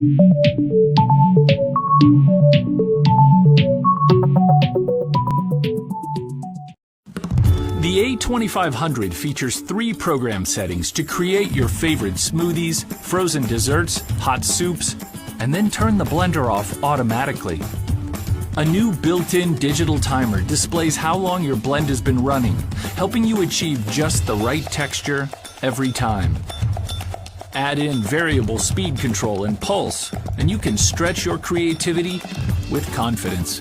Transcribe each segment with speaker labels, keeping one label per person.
Speaker 1: The A2500 features 3 program settings to create your favorite smoothies, frozen desserts, hot soups, and then turn the blender off automatically. A new built-in digital timer displays how long your blend has been running, helping you achieve just the right texture every time. Add in variable speed control and pulse, and you can stretch your creativity with confidence.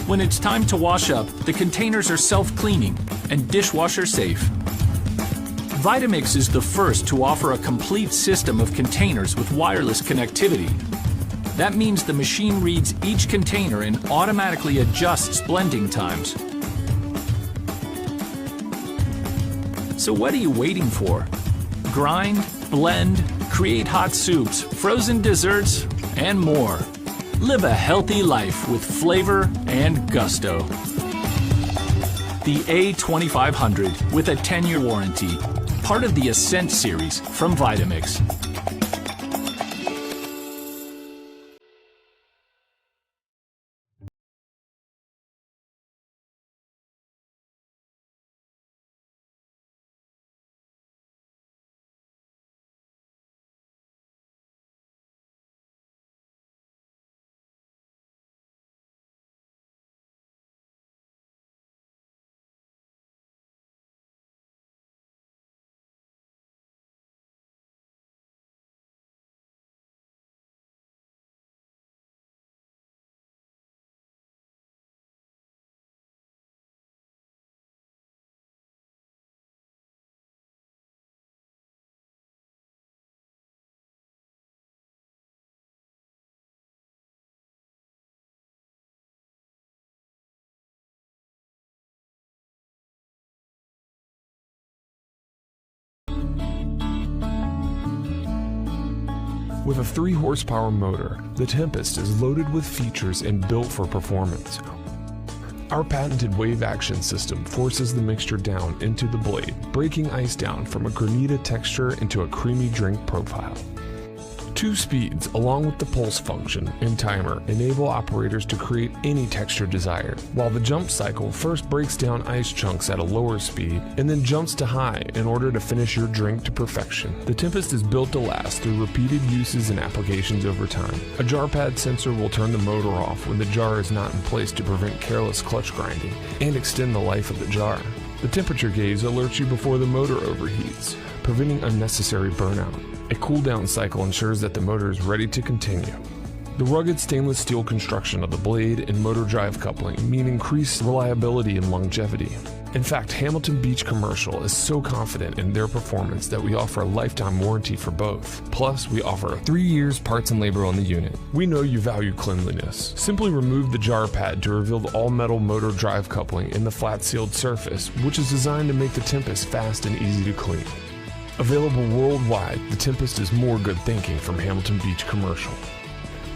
Speaker 1: When it's time to wash up, the containers are self-cleaning and dishwasher safe. Vitamix is the first to offer a complete system of containers with wireless connectivity. That means the machine reads each container and automatically adjusts blending times. So what are you waiting for? Grind, blend, create hot soups, frozen desserts, and more. Live a healthy life with flavor and gusto. The A2500 with a 10-year warranty, part of the Ascent series from Vitamix.
Speaker 2: With a 3-horsepower motor, the Tempest is loaded with features and built for performance. Our patented wave action system forces the mixture down into the blade, breaking ice down from a granita texture into a creamy drink profile. 2 speeds, along with the pulse function and timer, enable operators to create any texture desired, while the jump cycle first breaks down ice chunks at a lower speed and then jumps to high in order to finish your drink to perfection. The Tempest is built to last through repeated uses and applications over time. A jar pad sensor will turn the motor off when the jar is not in place to prevent careless clutch grinding and extend the life of the jar. The temperature gauge alerts you before the motor overheats, preventing unnecessary burnout. A cool-down cycle ensures that the motor is ready to continue. The rugged stainless steel construction of the blade and motor drive coupling mean increased reliability and longevity. In fact, Hamilton Beach Commercial is so confident in their performance that we offer a lifetime warranty for both. Plus, we offer 3 years parts and labor on the unit. We know you value cleanliness. Simply remove the jar pad to reveal the all-metal motor drive coupling in the flat-sealed surface, which is designed to make the Tempest fast and easy to clean. Available worldwide, the Tempest is more good thinking from Hamilton Beach Commercial.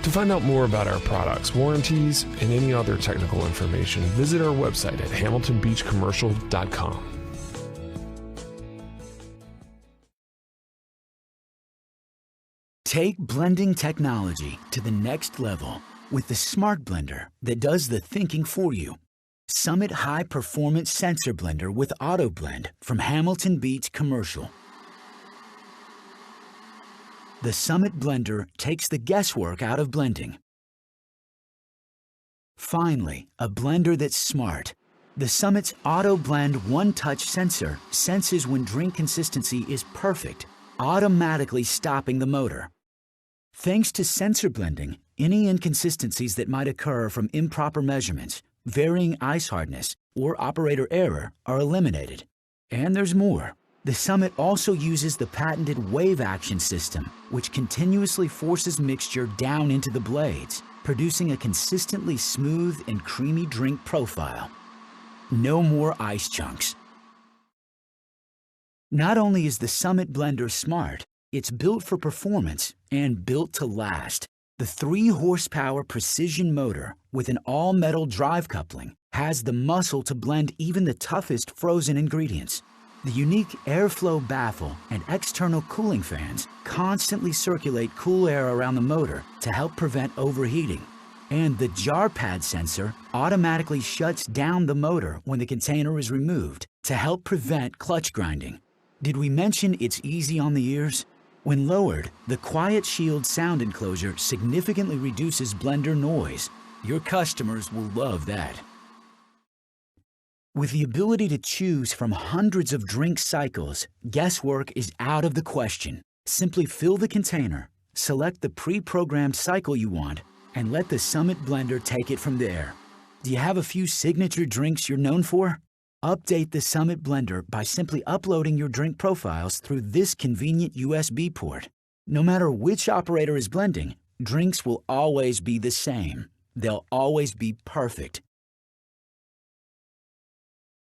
Speaker 2: To find out more about our products, warranties, and any other technical information, visit our website at hamiltonbeachcommercial.com.
Speaker 3: Take blending technology to the next level with the Smart Blender that does the thinking for you. Summit High Performance Sensor Blender with Auto Blend from Hamilton Beach Commercial. The Summit Blender takes the guesswork out of blending. Finally, a blender that's smart. The Summit's Auto Blend one-touch sensor senses when drink consistency is perfect, automatically stopping the motor. Thanks to sensor blending, any inconsistencies that might occur from improper measurements, varying ice hardness, or operator error are eliminated. And there's more. The Summit also uses the patented wave action system, which continuously forces mixture down into the blades, producing a consistently smooth and creamy drink profile. No more ice chunks. Not only is the Summit blender smart, it's built for performance and built to last. The 3-horsepower precision motor with an all-metal drive coupling has the muscle to blend even the toughest frozen ingredients. The unique airflow baffle and external cooling fans constantly circulate cool air around the motor to help prevent overheating. And the jar pad sensor automatically shuts down the motor when the container is removed to help prevent clutch grinding. Did we mention it's easy on the ears? When lowered, the Quiet Shield sound enclosure significantly reduces blender noise. Your customers will love that. With the ability to choose from hundreds of drink cycles, guesswork is out of the question. Simply fill the container, select the pre-programmed cycle you want, and let the Summit blender take it from there. Do you have a few signature drinks you're known for? Update the Summit blender by simply uploading your drink profiles through this convenient USB port. No matter which operator is blending, drinks will always be the same. They'll always be perfect.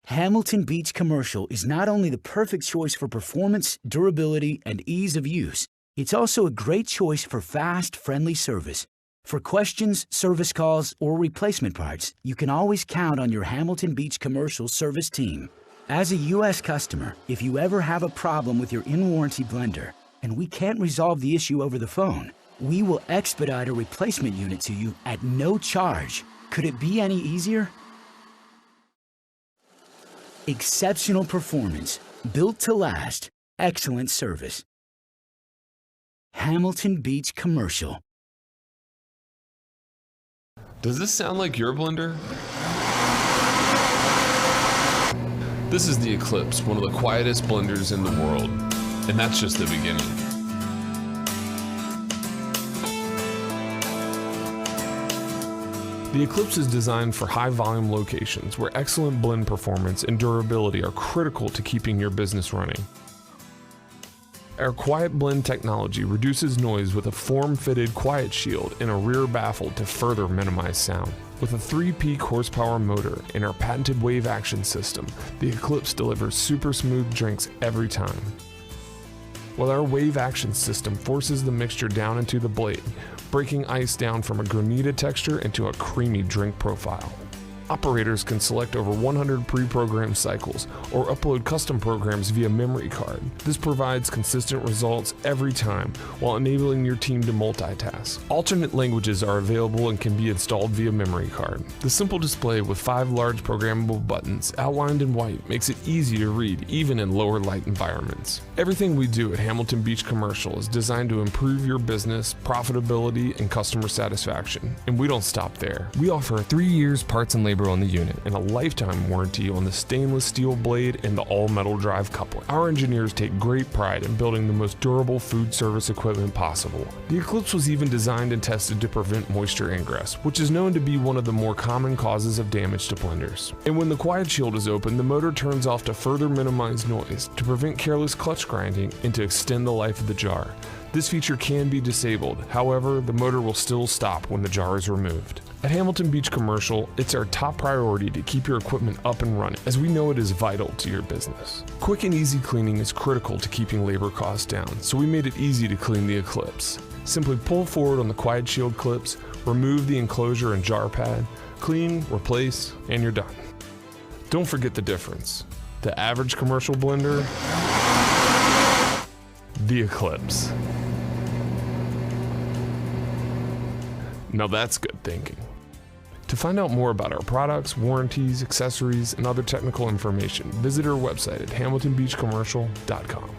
Speaker 3: Hamilton Beach Commercial is not only the perfect choice for performance, durability, and ease of use, it's also a great choice for fast, friendly service. For questions, service calls, or replacement parts, you can always count on your Hamilton Beach Commercial service team. As a U.S. customer, if you ever have a problem with your in-warranty blender and we can't resolve the issue over the phone, we will expedite a replacement unit to you at no charge. Could it be any easier? Exceptional performance, built to last, excellent service. Hamilton Beach Commercial.
Speaker 2: Does this sound like your blender? This is the Eclipse, one of the quietest blenders in the world, and that's just the beginning. The Eclipse is designed for high-volume locations where excellent blend performance and durability are critical to keeping your business running. Our Quiet Blend technology reduces noise with a form-fitted Quiet Shield and a rear baffle to further minimize sound. With a 3-peak horsepower motor and our patented wave action system, the Eclipse delivers super smooth drinks every time. While our wave action system forces the mixture down into the blade, breaking ice down from a granita texture into a creamy drink profile. Operators can select over 100 pre-programmed cycles or upload custom programs via memory card. This provides consistent results every time while enabling your team to multitask. Alternate languages are available and can be installed via memory card. The simple display with 5 large programmable buttons outlined in white makes it easy to read even in lower light environments. Everything we do at Hamilton Beach Commercial is designed to improve your business, profitability, and customer satisfaction. And we don't stop there. We offer 3 years parts and labor on the unit and a lifetime warranty on the stainless steel blade and the all-metal drive coupling. Our engineers take great pride in building the most durable food service equipment possible. The Eclipse was even designed and tested to prevent moisture ingress, which is known to be one of the more common causes of damage to blenders. And when the Quiet Shield is open, the motor turns off to further minimize noise, to prevent careless clutch grinding, and to extend the life of the jar. This feature can be disabled, however, the motor will still stop when the jar is removed. At Hamilton Beach Commercial, it's our top priority to keep your equipment up and running, as we know it is vital to your business. Quick and easy cleaning is critical to keeping labor costs down, so we made it easy to clean the Eclipse. Simply pull forward on the Quiet Shield clips, remove the enclosure and jar pad, clean, replace, and you're done. Don't forget the difference. The average commercial blender, the Eclipse. Now that's good thinking. To find out more about our products, warranties, accessories, and other technical information, visit our website at hamiltonbeachcommercial.com.